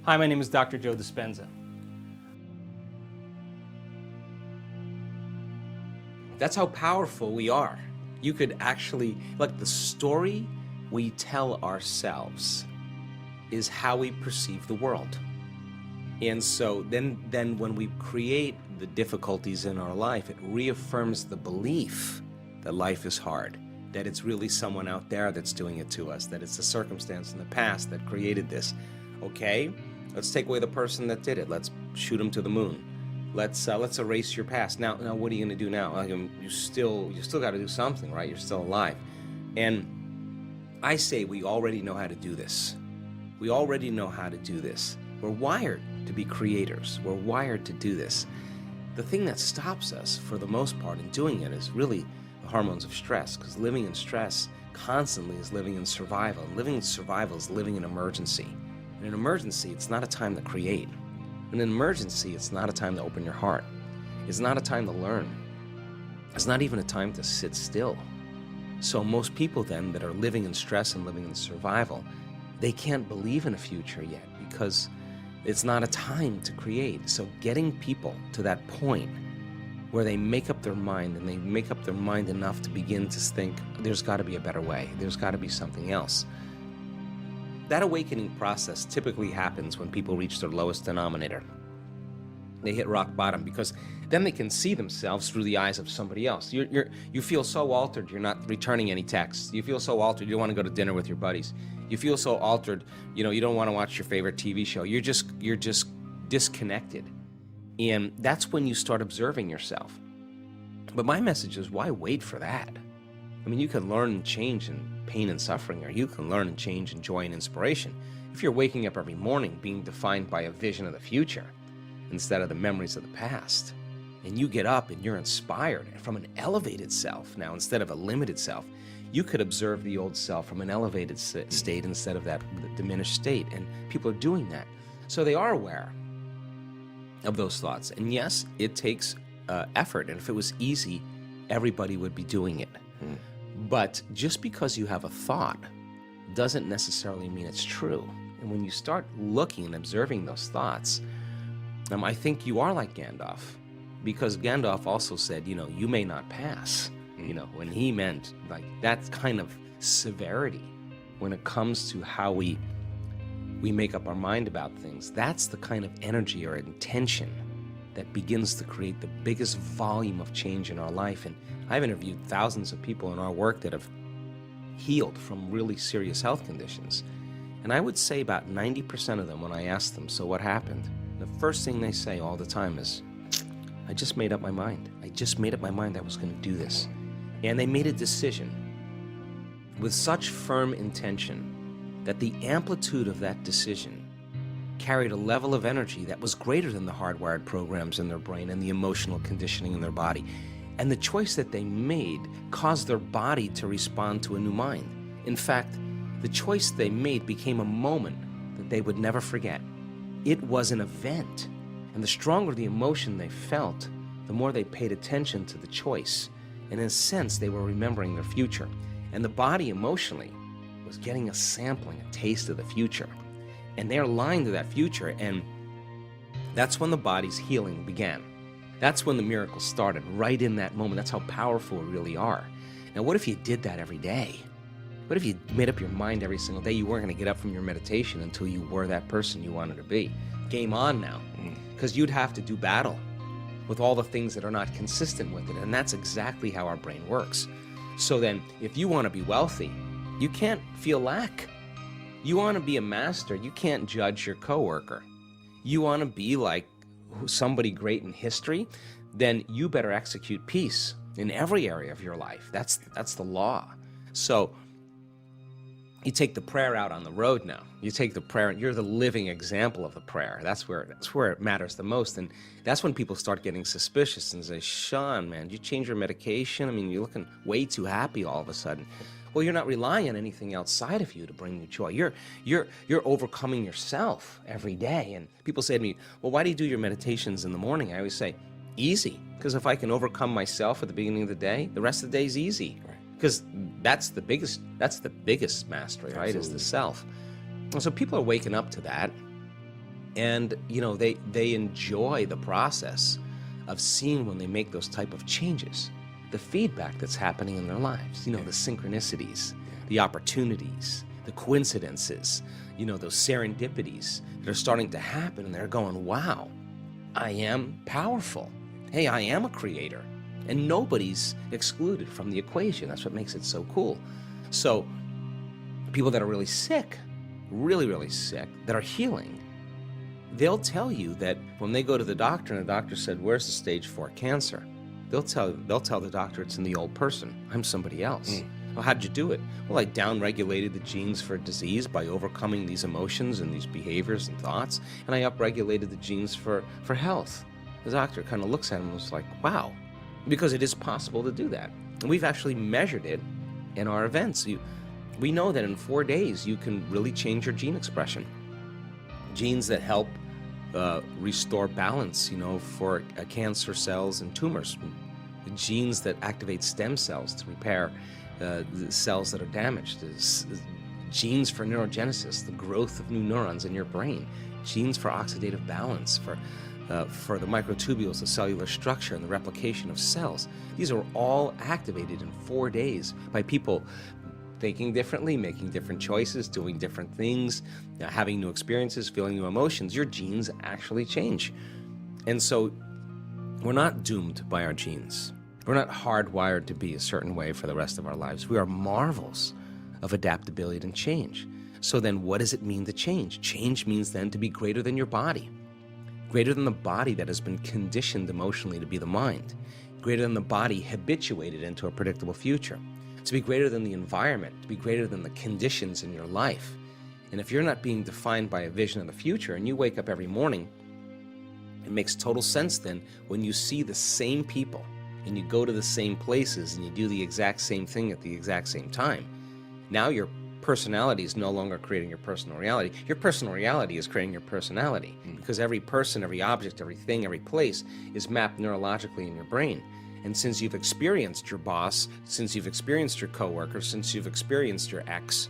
Hi, my name is Dr. Joe Dispenza. That's how powerful we are. You could actually, like, the story we tell ourselves is how we perceive the world. And so then when we create the difficulties in our life, it reaffirms the belief that life is hard, that it's really someone out there that's doing it to us, that it's a circumstance in the past that created this. Okay, let's take away the person that did it. Let's shoot them to the moon. Let's erase your past. Now what are you going to do now? You still got to do something, right? You're still alive. And I say we already know how to do this. We already know how to do this. We're wired to be creators. We're wired to do this. The thing that stops us, for the most part, in doing it is really the hormones of stress, because living in stress constantly is living in survival. And living in survival is living in emergency. In an emergency, it's not a time to create. In an emergency, it's not a time to open your heart. It's not a time to learn. It's not even a time to sit still. So most people then that are living in stress and living in survival, they can't believe in a future yet because it's not a time to create. So getting people to that point where they make up their mind, and they make up their mind enough to begin to think, there's got to be a better way. There's got to be something else. That awakening process typically happens when people reach their lowest denominator. They hit rock bottom, because then they can see themselves through the eyes of somebody else. You feel so altered, you're not returning any texts. You feel so altered, you don't want to go to dinner with your buddies. You feel so altered, you don't want to watch your favorite TV show. You're just disconnected. And that's when you start observing yourself. But my message is, why wait for that? I mean, you can learn and change in pain and suffering, or you can learn and change in joy and inspiration. If you're waking up every morning being defined by a vision of the future instead of the memories of the past, and you get up and you're inspired from an elevated self now instead of a limited self, you could observe the old self from an elevated state instead of that diminished state. And people are doing that. So they are aware of those thoughts. And yes, it takes effort. And if it was easy, everybody would be doing it. But just because you have a thought doesn't necessarily mean it's true. And when you start looking and observing those thoughts, I think you are like Gandalf, because Gandalf also said, you may not pass, when he meant like that kind of severity when it comes to how we make up our mind about things. That's the kind of energy or intention that begins to create the biggest volume of change in our life. And I've interviewed thousands of people in our work that have healed from really serious health conditions. And I would say about 90% of them, when I ask them, so what happened? The first thing they say all the time is, I just made up my mind. I just made up my mind I was going to do this. And they made a decision with such firm intention that the amplitude of that decision carried a level of energy that was greater than the hardwired programs in their brain and the emotional conditioning in their body. And the choice that they made caused their body to respond to a new mind. In fact, the choice they made became a moment that they would never forget. It was an event. And the stronger the emotion they felt, the more they paid attention to the choice. And in a sense, they were remembering their future. And the body emotionally was getting a sampling, a taste of the future. And they're aligned to that future, and that's when the body's healing began. That's when the miracle started, right in that moment. That's how powerful we really are. Now, what if you did that every day? What if you made up your mind every single day you weren't going to get up from your meditation until you were that person you wanted to be? Game on now, because you'd have to do battle with all the things that are not consistent with it, and that's exactly how our brain works. So then, if you want to be wealthy, you can't feel lack. You want to be a master, you can't judge your coworker. You want to be like somebody great in history, then you better execute peace in every area of your life. That's the law. So you take the prayer out on the road now. You take the prayer, you're the living example of the prayer. That's where it matters the most. And that's when people start getting suspicious and say, Shawn, man, did you change your medication? I mean, you're looking way too happy all of a sudden. Well, you're not relying on anything outside of you to bring you joy. You're overcoming yourself every day. And people say to me, well, why do you do your meditations in the morning? I always say, easy. Because if I can overcome myself at the beginning of the day, the rest of the day is easy. Because that's the biggest mastery, right? Absolutely. Is the self. And so people are waking up to that. And, you know, they enjoy the process of seeing when they make those type of changes, the feedback that's happening in their lives, you know, the synchronicities, the opportunities, the coincidences, you know, those serendipities that are starting to happen, and they're going, wow, I am powerful. Hey, I am a creator, and nobody's excluded from the equation. That's what makes it so cool. So people that are really sick, really, really sick, that are healing, they'll tell you that when they go to the doctor and the doctor said, where's the stage 4 cancer? They'll tell the doctor it's in the old person. I'm somebody else. Well, how'd you do it? Well, I down-regulated the genes for disease by overcoming these emotions and these behaviors and thoughts, and I up-regulated the genes for health. The doctor kind of looks at him and was like, wow, because it is possible to do that. And we've actually measured it in our events. We know that in 4 days you can really change your gene expression. Genes that help restore balance, you know, for cancer cells and tumors. Genes that activate stem cells to repair the cells that are damaged. Genes for neurogenesis, the growth of new neurons in your brain. Genes for oxidative balance, for the microtubules, the cellular structure, and the replication of cells. These are all activated in 4 days by people thinking differently, making different choices, doing different things, having new experiences, feeling new emotions. Your genes actually change. And so we're not doomed by our genes. We're not hardwired to be a certain way for the rest of our lives. We are marvels of adaptability and change. So then what does it mean to change? Change means then to be greater than your body, greater than the body that has been conditioned emotionally to be the mind, greater than the body habituated into a predictable future, to be greater than the environment, to be greater than the conditions in your life. And if you're not being defined by a vision of the future and you wake up every morning, it makes total sense then when you see the same people and you go to the same places and you do the exact same thing at the exact same time. Now your personality is no longer creating your personal reality. Your personal reality is creating your personality because every person, every object, everything, every place is mapped neurologically in your brain. And since you've experienced your boss, since you've experienced your coworker, since you've experienced your ex,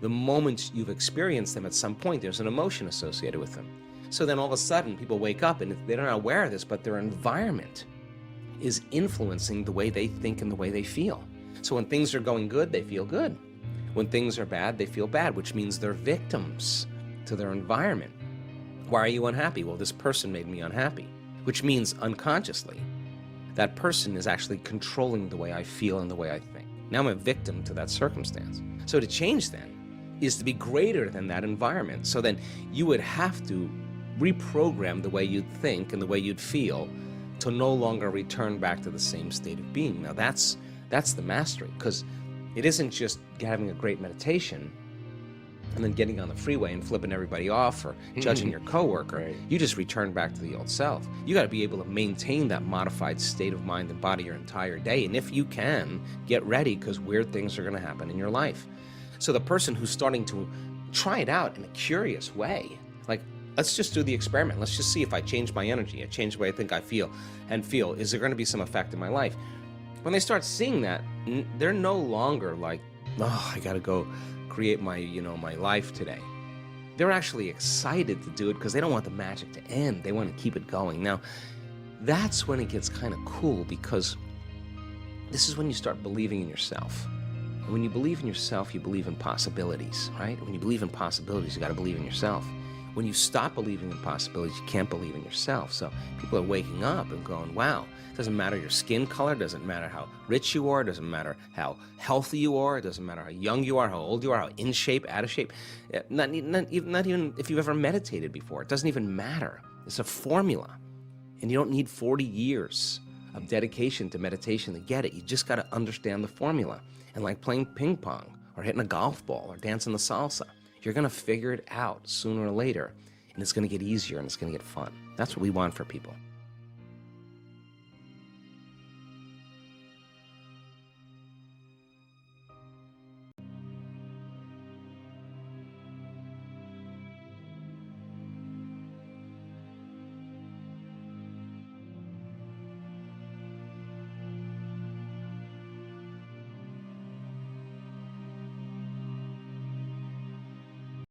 the moment you've experienced them at some point, there's an emotion associated with them. So then all of a sudden people wake up and they're not aware of this, but their environment is influencing the way they think and the way they feel. So when things are going good, they feel good. When things are bad, they feel bad, which means they're victims to their environment. Why are you unhappy? Well, this person made me unhappy, which means unconsciously, that person is actually controlling the way I feel and the way I think. Now I'm a victim to that circumstance. So to change then is to be greater than that environment. So then you would have to reprogram the way you'd think and the way you'd feel to no longer return back to the same state of being. Now that's the mastery, because it isn't just having a great meditation and then getting on the freeway and flipping everybody off or judging your coworker. Right. You just return back to the old self. You got to be able to maintain that modified state of mind and body your entire day. And if you can, get ready, because weird things are going to happen in your life. So the person who's starting to try it out in a curious way, like, let's just do the experiment. Let's just see if I change my energy, I change the way I think I feel, is there going to be some effect in my life? When they start seeing that, they're no longer like, oh, I got to go create my, my life today. They're actually excited to do it because they don't want the magic to end. They want to keep it going. Now, that's when it gets kind of cool, because this is when you start believing in yourself. And when you believe in yourself, you believe in possibilities, right? When you believe in possibilities, you got to believe in yourself. When you stop believing in possibilities, you can't believe in yourself. So people are waking up and going, wow, it doesn't matter your skin color, it doesn't matter how rich you are, it doesn't matter how healthy you are, it doesn't matter how young you are, how old you are, how in shape, out of shape, not even if you've ever meditated before. It doesn't even matter. It's a formula. And you don't need 40 years of dedication to meditation to get it. You just got to understand the formula. And like playing ping pong or hitting a golf ball or dancing the salsa, you're going to figure it out sooner or later, and it's going to get easier and it's going to get fun. That's what we want for people.